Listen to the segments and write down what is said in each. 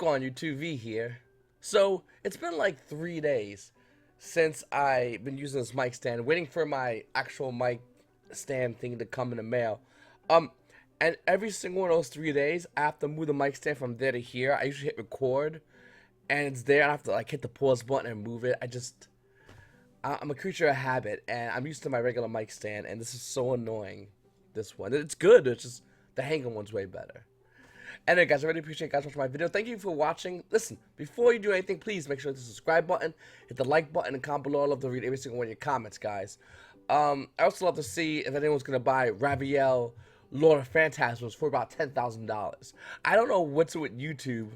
going, YouTube V here. So it's been like 3 days since I've been using this mic stand, waiting for my actual mic stand thing to come in the mail. Um, and every single one of those 3 days, I have to move the mic stand from there to here. I usually hit record, and it's there. I have to like hit the pause button and move it. I'm a creature of habit, and I'm used to my regular mic stand, and this is so annoying. This one, it's good. It's just the hanging one's way better. Anyway, guys, I really appreciate you guys watching my video. Thank you for watching. Listen, before you do anything, please make sure to hit the subscribe button, hit the like button, and comment below. I love to read every single one of your comments, guys. I also love to see if anyone's going to buy Raviel Lord of Phantasms for about $10,000. I don't know what's with YouTube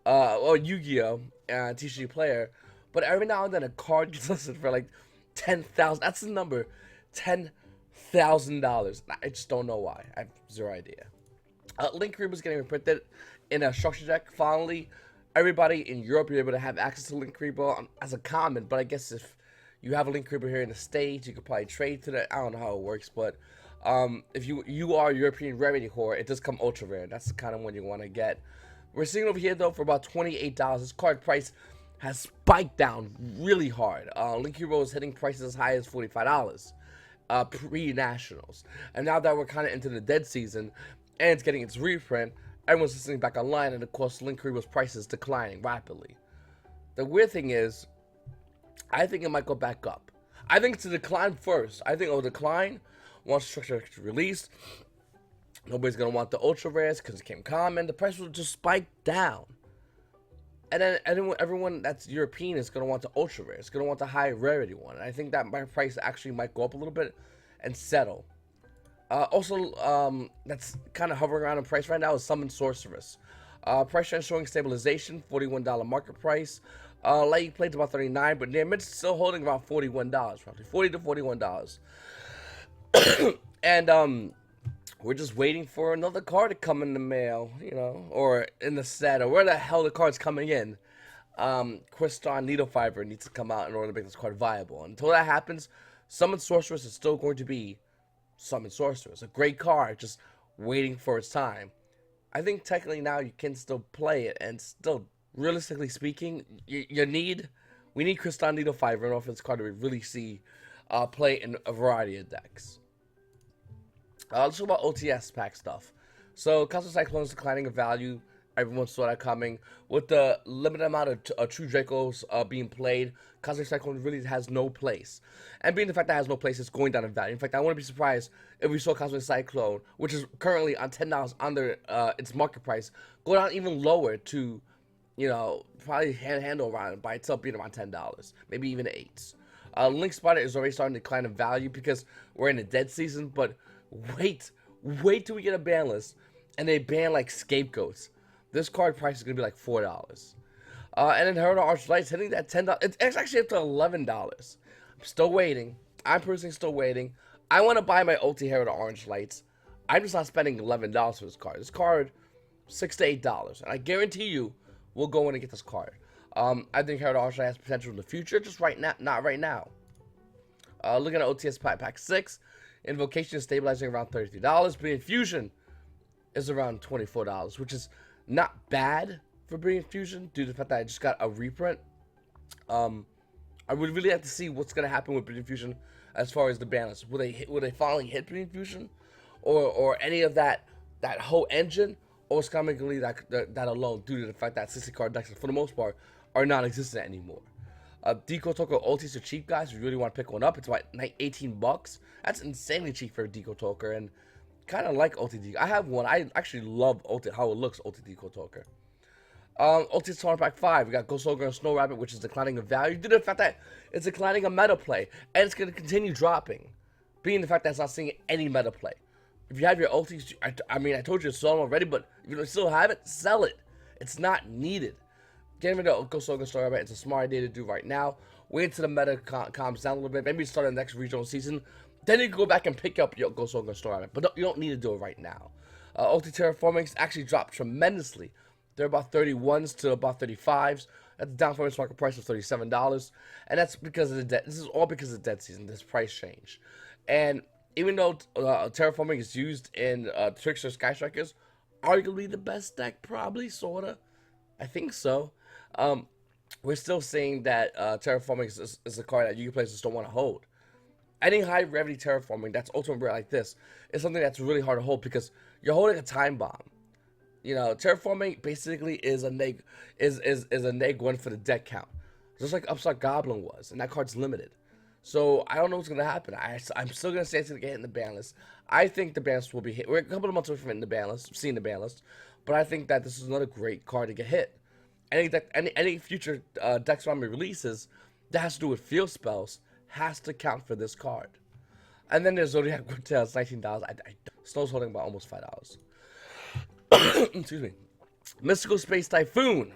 or YuGiOh, TCG player, but every now and then a card gets listed for like 10,000. That's the number, $10,000. I just don't know why. I have zero idea. Link Creeper is getting reprinted in a structure deck. Finally, everybody in Europe will be able to have access to Link Creeper as a common. But I guess if you have a Link Creeper here in the States, you could probably trade to that. I don't know how it works, but if you are a European rarity whore, it does come ultra rare. That's the kind of one you want to get. We're seeing over here though for about $28. This card price has spiked down really hard. Link Creeper is hitting prices as high as $45 pre-nationals, and now that we're kind of into the dead season and it's getting its reprint, everyone's listening back online, and of course Link Creeper's price is declining rapidly. The weird thing is, I think it might go back up. I think it's a decline first. I think it will decline once structure is released. Nobody's gonna want the ultra rares because it came common. The price will just spike down, and then everyone that's European is gonna want the ultra rare. It's gonna want the high rarity one. And I think that my price actually might go up a little bit and settle. Also, that's kind of hovering around in price right now is Summon Sorceress. Price trend showing stabilization, $41 market price. Late played about $39, but near mid's still holding around $41, roughly $40 to $41. And we're just waiting for another card to come in the mail, you know, or in the set, or where the hell the card's coming in. Crystal Needle Fiber needs to come out in order to make this card viable. Until that happens, Summon Sorceress is still going to be Summon Sorceress, a great card, just waiting for its time. I think technically now you can still play it, and still, realistically speaking, we need Crystal Needle Fiber in order for this card to really see play in a variety of decks. Let's talk about OTS pack stuff. So, Cosmic Cyclone is declining in value. Everyone saw that coming. With the limited amount of True Dracos being played, Cosmic Cyclone really has no place. And being the fact that it has no place, it's going down in value. In fact, I wouldn't be surprised if we saw Cosmic Cyclone, which is currently on $10 under its market price, go down even lower to, you know, probably handle around by itself being around $10, maybe even $8. Link Spider is already starting to decline in value because we're in the dead season, but wait till we get a ban list and they ban like Scapegoats. This card price is going to be like $4. And then Herald of Archlights hitting that $10. It's actually up to $11. I'm still waiting. I'm personally still waiting. I want to buy my ulti Herald of Orange Lights. I'm just not spending $11 for this card. This card, $6 to $8. And I guarantee you, we'll go in and get this card. I think Herald of Orange Lights has potential in the future, just right now, not right now. Looking at OTS Pack 6, Invocation is stabilizing around $33, but Infusion is around $24, which is not bad for Brilliant Fusion due to the fact that I just got a reprint. I would really have to see what's gonna happen with Brilliant Fusion as far as the balance. Will they finally hit Brilliant Fusion, or any of that whole engine, or it's gonna leave that alone due to the fact that 60 card decks for the most part are non-existent anymore. Deco Toker ultis are cheap, guys. If you really want to pick one up, it's about $18. That's insanely cheap for a Deco Toker, and kind of like ulti Deco. I have one. I actually love ulti, how it looks, ulti Deco Toker. Ulti Storm Pack 5, we got Ghost Ogre and Snow Rabbit, which is declining in value due to the fact that it's declining in meta play, and it's going to continue dropping, being the fact that it's not seeing any meta play. If you have your ultis, I mean, I told you to sell them already, but if you still have it, sell it. It's not needed. Getting rid of Ghost Ogre and Snow Rabbit, it's a smart idea to do right now. Wait until the meta calms down a little bit, maybe start the next regional season. Then you can go back and pick up your Ghost Ogre and Snow Rabbit, but you don't need to do it right now. Ulti Terraformings actually dropped tremendously. They're about 31s to about 35s. That's down from its market price of $37, and that's because of the dead. This is all because of the dead season. This price change, and even though Terraforming is used in Trickster Sky Strikers, arguably the best deck, probably sorta. I think so. Um, we're still saying that terraforming is a card that you players just don't want to hold. Any high gravity terraforming that's ultimate rare like this is something that's really hard to hold because you're holding a time bomb. You know, terraforming basically is a is a neg one for the deck count, just like Upstart Goblin was, and that card's limited. So I don't know what's gonna happen. I'm still gonna say it's gonna get hit in the ban list. I think the ban list will be hit. We're a couple of months away from hitting the ban list, seeing the ban list, but I think that this is another great card to get hit. Any future Dex Army releases that has to do with field spells has to count for this card. And then there's Zodiac Quintel, it's $19. Snow's holding about almost $5. Excuse me. Mystical Space Typhoon,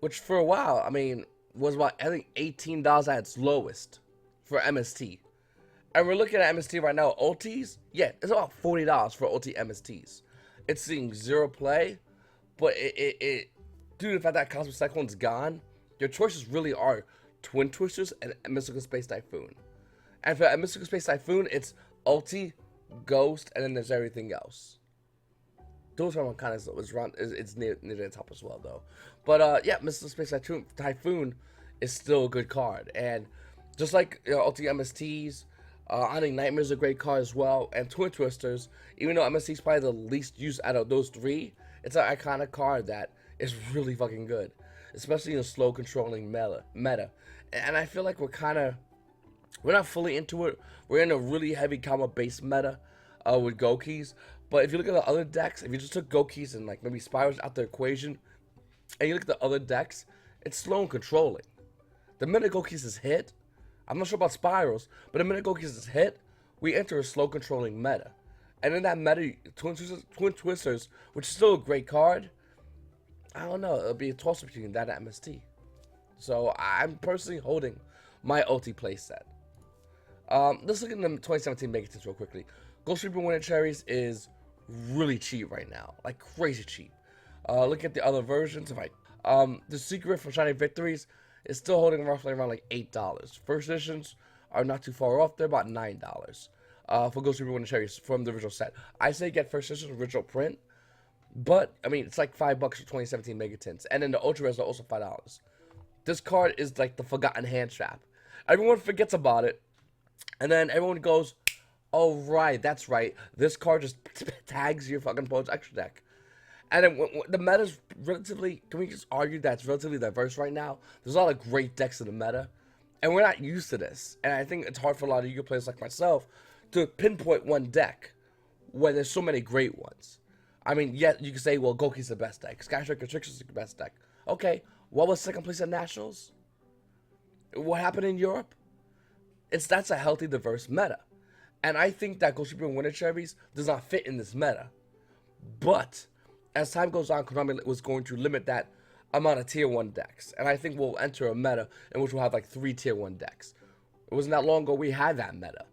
which for a while, I mean, was about, I think, $18 at its lowest for MST. And we're looking at MST right now. OTs, yeah, it's about $40 for OT MSTs. It's seeing zero play, but due to the fact that Cosmic Cyclone's gone, your choices really are Twin Twisters and Mystical Space Typhoon. And for Mystical Space Typhoon, it's Ulti, Ghost, and then there's everything else. Those are kind of it's near the top as well though. But yeah, Mystical Space Typhoon is still a good card, and just like Ulti MSTs, I think Nightmare's a great card as well, and Twin Twisters. Even though MST is probably the least used out of those three, it's an iconic card that is really fucking good, especially in a slow controlling meta. And I feel like we're not fully into it. We're in a really heavy combo based meta with Gokis. But if you look at the other decks, if you just took Gokis and like maybe Spirals out the equation, and you look at the other decks, it's slow and controlling. The minute Gokis is hit, I'm not sure about Spirals, but the minute Gokis is hit, we enter a slow controlling meta. And in that meta, Twin Twisters, which is still a great card, I don't know, it'll be a toss between that and MST. So I'm personally holding my OT playset. Let's look at the 2017 Megatons real quickly. Ghost Reaper Winter Cherries is really cheap right now, like crazy cheap. Look at the other versions. The Secret from Shining Victories is still holding roughly around like $8. First editions are not too far off; they're about $9 for Ghost Reaper Winter Cherries from the original set. I say get first edition original print, but I mean it's like $5 for 2017 Megatons, and then the Ultra Rares are also $5. This card is like the forgotten hand trap. Everyone forgets about it, and then everyone goes, "Oh right, that's right. This card just tags your fucking opponent's extra deck." And then the meta's relatively, can we just argue that it's relatively diverse right now? There's a lot of great decks in the meta, and we're not used to this. And I think it's hard for a lot of you players like myself to pinpoint one deck when there's so many great ones. I mean, yeah, you can say, well, Goki's the best deck. Skystriker Trickster's the best deck. Okay, what was second place at Nationals? What happened in Europe? That's a healthy, diverse meta. And I think that Ghost Reaper Winter Cherries does not fit in this meta. But as time goes on, Konami was going to limit that amount of tier 1 decks. And I think we'll enter a meta in which we'll have like 3 tier 1 decks. It wasn't that long ago we had that meta.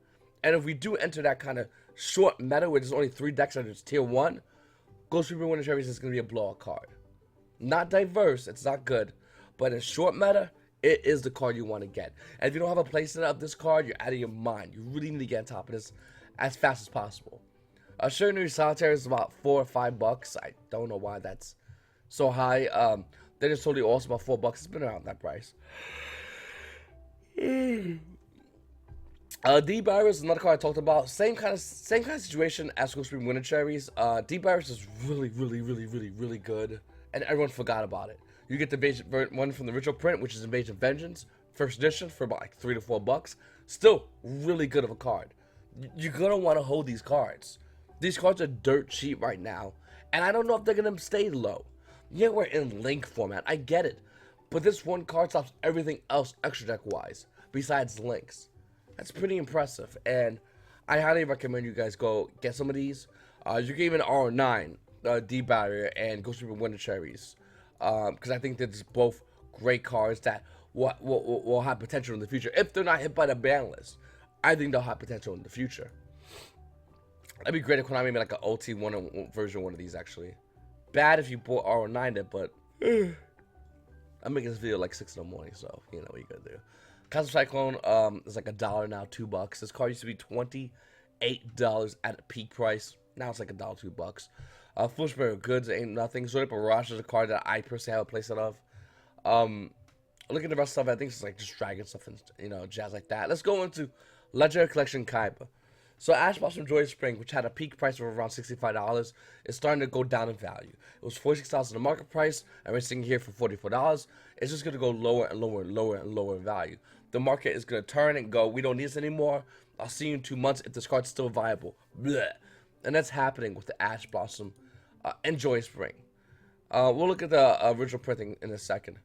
And if we do enter that kind of short meta where there's only 3 decks that are tier 1, Ghost Reaper Winter Cherries is going to be a blowout card. Not diverse, it's not good. But in short meta, it is the card you want to get. And if you don't have a playset of this card, you're out of your mind. You really need to get on top of this as fast as possible. Sharinari Solitaire is about $4 or $5. I don't know why that's so high. They just totally awesome about $4. It's been around that price. D-Virus is another card I talked about. Same kind of situation as Ghost Reaper Winter Cherries. D-Virus is really good, and everyone forgot about it. You get the one from the original print, which is Invasion Vengeance, first edition, for about like $3 to $4. Still really good of a card. You're gonna want to hold these cards. These cards are dirt cheap right now, and I don't know if they're gonna stay low. Yeah, we're in Link format, I get it, but this one card stops everything else extra deck wise besides Links. That's pretty impressive, and I highly recommend you guys go get some of these. You can even R9, D-Barrier, and Ghost Reaper Winter Cherries, because I think they're just both great cards that will have potential in the future. If they're not hit by the ban list, I think they'll have potential in the future. That'd be great if Konami made like an OT version one of these, actually. Bad if you bought R9 it, but I'm making this video like 6 in the morning, so you know what you gotta do. Cosmic Cyclone is like $1 now, $2. This card used to be $28 at a peak price. Now it's like $1, $2. Foolish But Goods ain't nothing. Zodiac Barrage is a card that I personally have a playset of. Look at the rest of it. I think it's like just dragon stuff and jazz like that. Let's go into Legendary Collection Kaiba. So Ash Blossom Joyous Spring, which had a peak price of around $65, is starting to go down in value. It was $46 in the market price, and we're sitting here for $44. It's just going to go lower and lower and lower and lower in value. The market is going to turn and go, we don't need this anymore. I'll see you in 2 months if this card's still viable. Blech. And that's happening with the Ash Blossom and Joyous Spring. We'll look at the original printing in a second.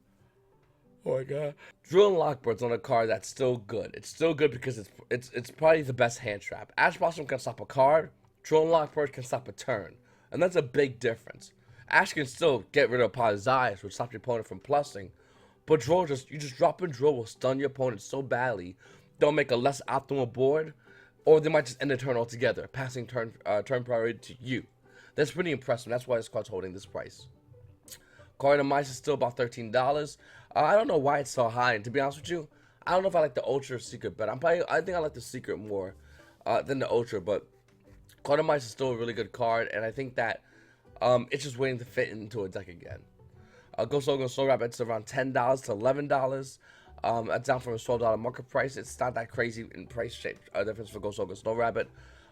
Oh my god. Drill and Lockbird's on a card that's still good. It's still good because it's probably the best hand trap. Ash Blossom can stop a card. Drill and Lockbird can stop a turn. And that's a big difference. Ash can still get rid of Potter's Eyes, which stops your opponent from plussing. But Drill you just drop in Drill will stun your opponent so badly, they'll make a less optimal board, or they might just end the turn altogether, passing turn priority to you. That's pretty impressive. That's why this card's holding this price. Card of Mice is still about $13. I don't know why it's so high, and to be honest with you, I don't know if I like the Ultra or Secret, but I think I like the Secret more than the Ultra, but Card of Mice is still a really good card, and I think that it's just waiting to fit into a deck again. Ghost Logo Soul Rabbit's around $10 to $11. That's down from a $12 market price. It's not that crazy in price shape difference for Ghost Logo Snow Rabbit.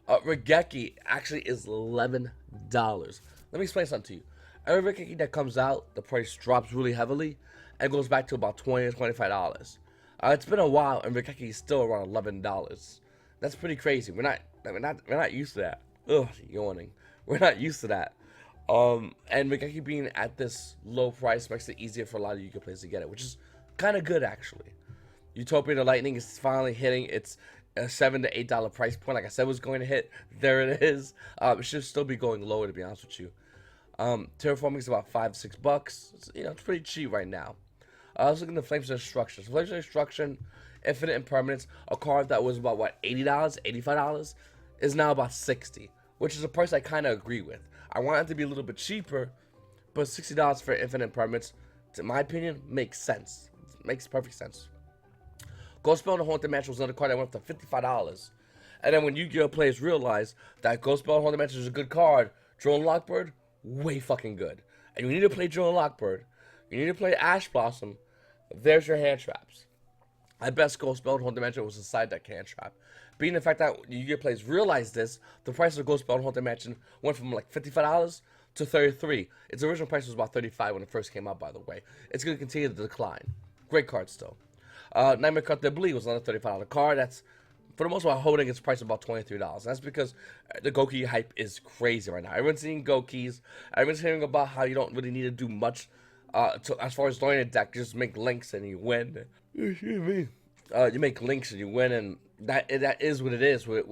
Regeki actually is $11. Let me explain something to you. Every Regeki that comes out, the price drops really heavily and goes back to about $20 to $25. It's been a while, and Regeki is still around $11. That's pretty crazy. We're not used to that. Ugh, yawning. We're not used to that. And Regeki being at this low price makes it easier for a lot of Yu-Gi-Oh players to get it, which is kind of good actually. Utopia the Lightning is finally hitting its $7 to $8 price point. Like I said, it was going to hit. There it is. It should still be going lower, to be honest with you. Terraforming is about $5 to $6. It's pretty cheap right now. I was looking at Flames of Destruction. So Flames of Destruction, Infinite Impermanence, a card that was about what, $80, $85, is now about $60, which is a price I kind of agree with. I want it to be a little bit cheaper, but $60 for Infinite Impermanence, in my opinion, makes sense. It makes perfect sense. Ghost Spell and Haunted Mansion was another card that went up to $55. And then when Yu-Gi-Oh players realized that Ghost Spell and Haunted Mansion is a good card, Drone Lockbird, way fucking good. And you need to play Drone Lockbird. You need to play Ash Blossom. There's your hand traps. At best, Ghost Spell and Haunted Mansion was a side deck hand trap. Being the fact that Yu-Gi-Oh players realized this, the price of Ghost Spell and Haunted Mansion went from like $55 to $33. Its original price was about $35 when it first came out, by the way. It's going to continue to decline. Great card still. Nightmare Cut the Bleed was another $35 card. That's, for the most part, holding its price about $23. That's because the Goki hype is crazy right now. Everyone's seeing Gokis. Everyone's hearing about how you don't really need to do much as far as learning a deck. Just make links and you win. Excuse me. You make links and you win, and that is what it is with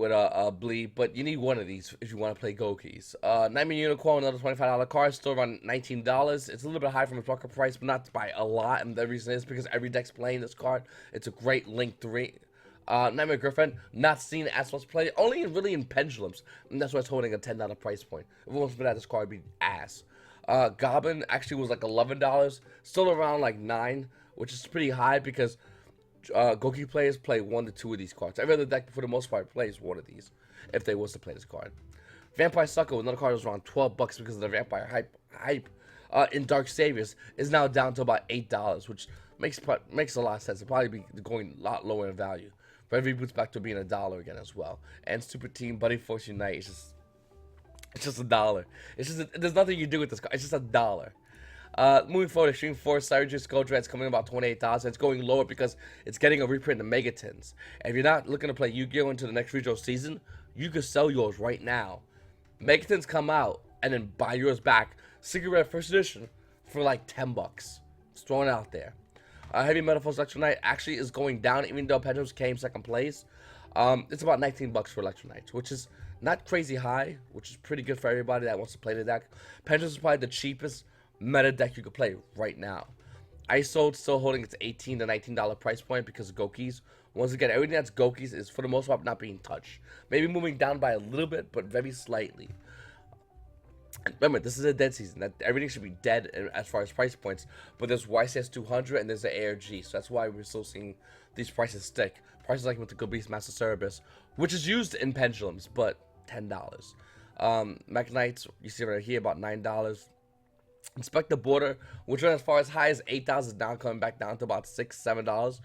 Bleed. But you need one of these if you want to play Gokis. Nightmare Unicorn, another $25 card, still around $19. It's a little bit high from its market price, but not by a lot. And the reason is because every deck's playing this card. It's a great link 3. Nightmare Griffin, not seen as much play, only really in Pendulums, and that's why it's holding a $10 price point. If it wasn't for that, this card would be ass. Goblin actually was like $11, still around like $9, which is pretty high because Goki players play 1 to 2 of these cards. Every other deck, for the most part, plays 1 of these if they was to play this card. Vampire Sucker, another card that was around $12 because of the vampire hype in Dark Saviors, is now down to about $8, which makes a lot of sense. It'll probably be going a lot lower in value. But it reboots back to being $1 again as well. And Super Team Buddy Force Unite, it's just $1. It's just there's nothing you do with this card. It's just $1. Moving forward, Extreme Force, Cyberjus, Goldred's coming in about $28. It's going lower because it's getting a reprint of Megatins. And if you're not looking to play Yu-Gi-Oh into the next regional season, you can sell yours right now. Megatins come out and then buy yours back. Secret Red First Edition for like $10. Just throwing it out there. Heavy Metal Force Electronite actually is going down, even though Pendulums came second place. It's about $19 for Electronites, which is not crazy high, which is pretty good for everybody that wants to play the deck. Pendulums is probably the cheapest meta deck you could play right now. ISO still holding its $18 to $19 price point because of Gokis. Once again, everything that's Gokis is for the most part not being touched. Maybe moving down by a little bit, but very slightly. And remember, this is a dead season. That everything should be dead as far as price points. But there's YCS 200 and there's the ARG, so that's why we're still seeing these prices stick. Prices like with the Good Beast Master Cerebus, which is used in Pendulums, but $10. Mech Knights, you see right here, about $9. Inspect the Border, which went as far as high as 8,000, now coming back down to about $6, $7.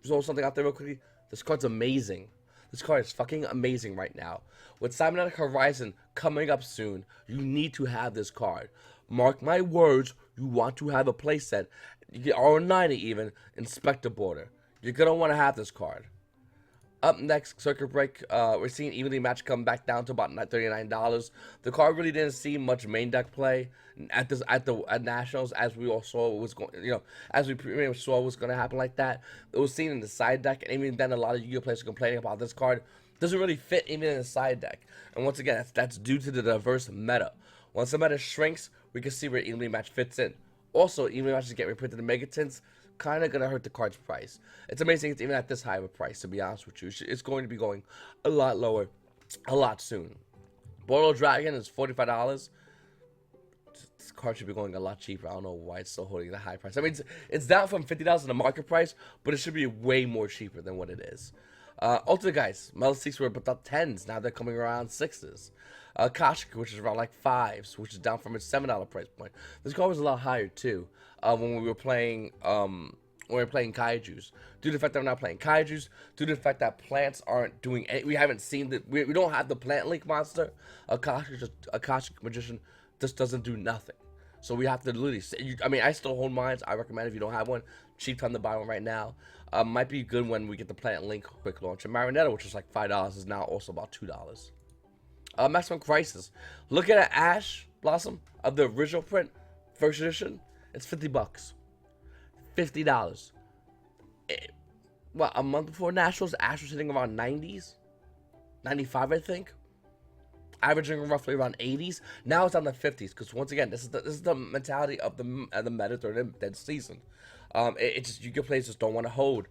So something out there real quickly. This card's amazing. This card is fucking amazing right now. With Cybernetic Horizon coming up soon, you need to have this card. Mark my words, you want to have a playset. You get R90 even, Inspect the Border. You're going to want to have this card. Up next, Circuit Break. We're seeing Evenly Match come back down to about $39. The card really didn't see much main deck play at Nationals, as we all saw was going. As we pretty much saw was going to happen like that. It was seen in the side deck, and even then, a lot of Yu-Gi-Oh players are complaining about this card. Doesn't really fit even in the side deck. And once again, that's due to the diverse meta. Once the meta shrinks, we can see where Evenly Match fits in. Also, Evenly Matches get reprinted in Megatins. Kind of gonna hurt the card's price. It's amazing it's even at this high of a price, to be honest with you. It's going to be going a lot lower a lot soon. Boiled Dragon is $45. This card should be going a lot cheaper. I don't know why it's still holding the high price. I mean, it's down from $50 in the market price, but it should be way more cheaper than what it is. Ultimate Guys, Metal Six were about 10s. Now they're coming around 6s. Kashik, which is around like 5s, which is down from its $7 price point. This card was a lot higher too. When we were playing Kaijus, due to the fact that we're not playing Kaijus, due to the fact that plants aren't doing any, we haven't seen that, we don't have the plant link monster. Akashic Magician just doesn't do nothing. So we have to literally say, I mean, I still hold mines. I recommend if you don't have one, cheap time to buy one right now. Might be good when we get the plant link quick launch. And Marinetta, which was like $5, is now also about $2. Maximum Crisis. Look at an Ash Blossom of the original print, first edition. It's $50. $50. Well, a month before Nationals, Ash was hitting around 90s, 95, I think, averaging roughly around 80s. Now it's down to 50s because once again, this is the mentality of the meta during the season. It's just Yu-Gi-Oh players just don't want to hold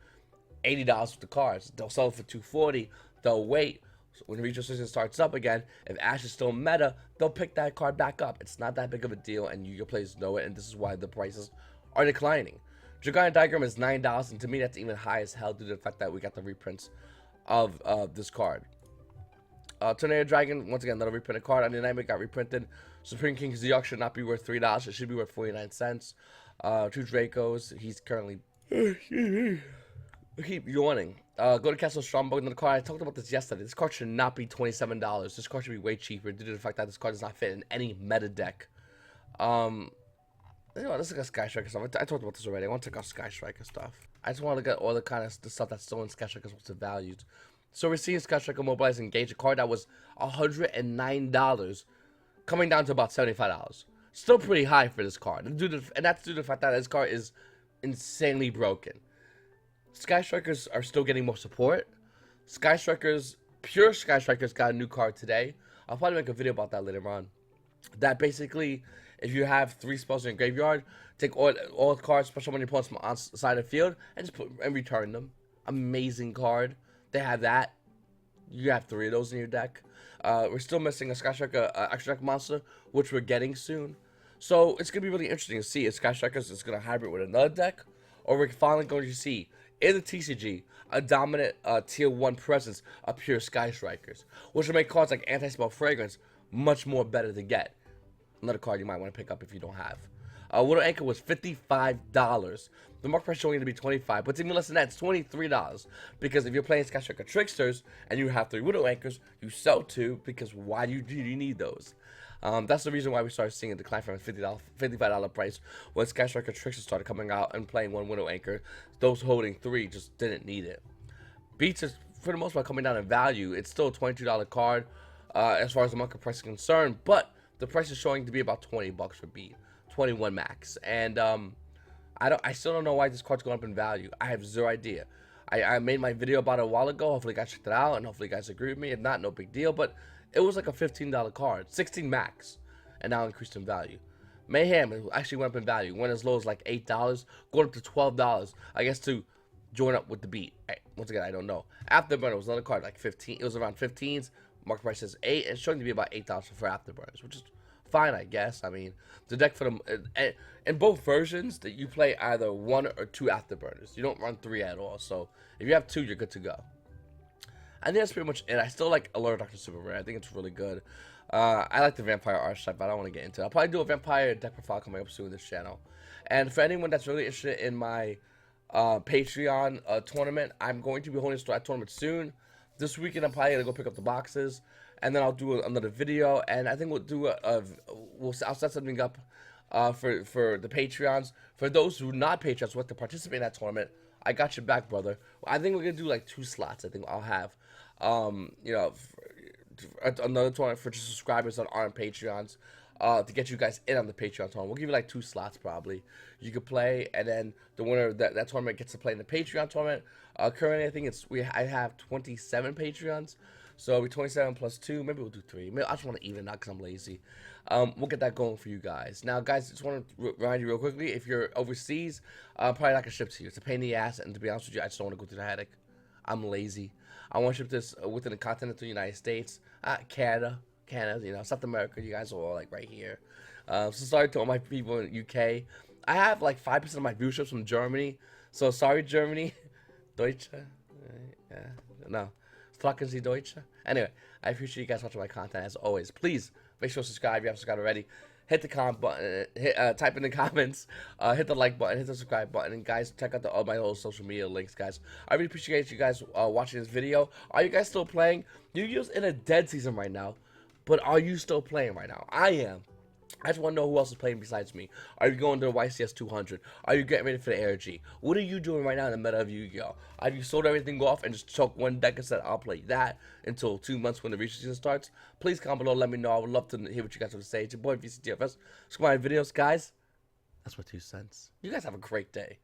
$80 for the cards. They'll sell it for $240. They'll wait. So when regional season starts up again, if Ash is still meta, they'll pick that card back up. It's not that big of a deal, and Yu-Gi-Oh players know it, and this is why the prices are declining. Gigantic Diagram is $9, and to me that's even high as hell due to the fact that we got the reprints of this card. Tornado Dragon, once again, another reprinted card. Undeniably got reprinted. Supreme King ZeOx should not be worth $3. It should be worth 49 cents. Two Dracos, he's currently... I keep yawning. Go to Castle Stromberg, another card. I talked about this yesterday. This card should not be $27. This card should be way cheaper due to the fact that this card does not fit in any meta deck. Let's look at Sky Striker stuff. I talked about this already. I want to check out Sky Striker stuff. I just want to look at all the kind of the stuff that's still in Sky Striker's what's the values. So we're seeing Sky Striker Mobilize Engage, a card that was $109, coming down to about $75. Still pretty high for this card. And that's due to the fact that this card is insanely broken. Sky Strikers are still getting more support. Sky Strikers, pure Sky Strikers got a new card today. I'll probably make a video about that later on. That basically, if you have 3 spells in your graveyard, take all cards, special when you put them outside the field, and just return them. Amazing card. They have that. You have 3 of those in your deck. We're still missing a Sky Striker extra deck monster, which we're getting soon. So it's gonna be really interesting to see if Sky Strikers is gonna hybrid with another deck, or we're finally going to see in the TCG a dominant tier 1 presence of pure Sky Strikers, which will make cards like Anti-Spell Fragrance much more better to get. Another card you might want to pick up if you don't have. Widow Anchor was $55. The market price is only going to be $25, but it's even less than that. It's $23 because if you're playing Sky Striker Tricksters and you have 3 Widow Anchors, you sell 2 because why do you need those? That's the reason why we started seeing a decline from a $55 price when Sky Striker Tricksters started coming out and playing 1 Widow Anchor. Those holding 3 just didn't need it. Beats is for the most part coming down in value. It's still a $22 card as far as the market price is concerned, but the price is showing to be about $20 for Beat, 21 max, and I still don't know why this card's going up in value. I have zero idea. I made my video about it a while ago. Hopefully you guys checked it out, and hopefully you guys agree with me. If not, no big deal, but it was like a $15 card, 16 max, and now increased in value. Mayhem actually went up in value, went as low as like $8, going up to $12, I guess, to join up with the Beat. Once again, I don't know. Afterburner was another card, like 15. It was around 15s. Market price is $8, and it's showing to be about $8 for Afterburners, which is fine, I guess. I mean, the deck for them in both versions that you play either 1 or 2 Afterburners. You don't run 3 at all. So if you have 2, you're good to go. I think that's pretty much it. I still like Alert Dr. Super Rare. I think it's really good. I like the vampire archetype, but I don't want to get into it. I'll probably do a vampire deck profile coming up soon in this channel. And for anyone that's really interested in my Patreon tournament, I'm going to be holding a tournament soon. This weekend, I'm probably going to go pick up the boxes. And then I'll do another video. And I think we'll do I'll set something up for the Patreons. For those who are not Patreons who want to participate in that tournament, I got your back, brother. I think we're going to do like 2 slots. I think I'll have, you know, another tournament for just subscribers that aren't Patreons, to get you guys in on the Patreon tournament. We'll give you like 2 slots probably. You could play, and then the winner of that tournament gets to play in the Patreon tournament. Currently, I think I have 27 Patreons, so it'll be 27 plus 2. Maybe we'll do 3. Maybe I just want to even it out because I'm lazy. We'll get that going for you guys. Now, guys, just want to remind you real quickly: if you're overseas, probably not gonna ship to you. It's a pain in the ass, and to be honest with you, I just don't want to go through the headache. I'm lazy. I want to ship this within the continental United States, Canada, you know, South America. You guys are all like right here. So sorry to all my people in UK. I have like 5% of my viewerships from Germany. So sorry, Germany. Deutsche. Yeah. No. Sprechen Sie Deutsche? Anyway, I appreciate you guys watching my content as always. Please make sure to subscribe if you haven't subscribed already. Hit the comment button, type in the comments, hit the like button, hit the subscribe button, and guys, check out all my whole social media links, guys. I really appreciate you guys watching this video. Are you guys still playing? YuGiOh's in a dead season right now, but are you still playing right now? I am. I just want to know who else is playing besides me. Are you going to the YCS 200? Are you getting ready for the ARG? What are you doing right now in the meta of YuGiOh? Have you sold everything off and just took one deck and said, I'll play that until 2 months when the research season starts? Please comment below, let me know. I would love to hear what you guys have to say. It's your boy, vctrfs. Subscribe my videos, guys. That's my 2 cents. You guys have a great day.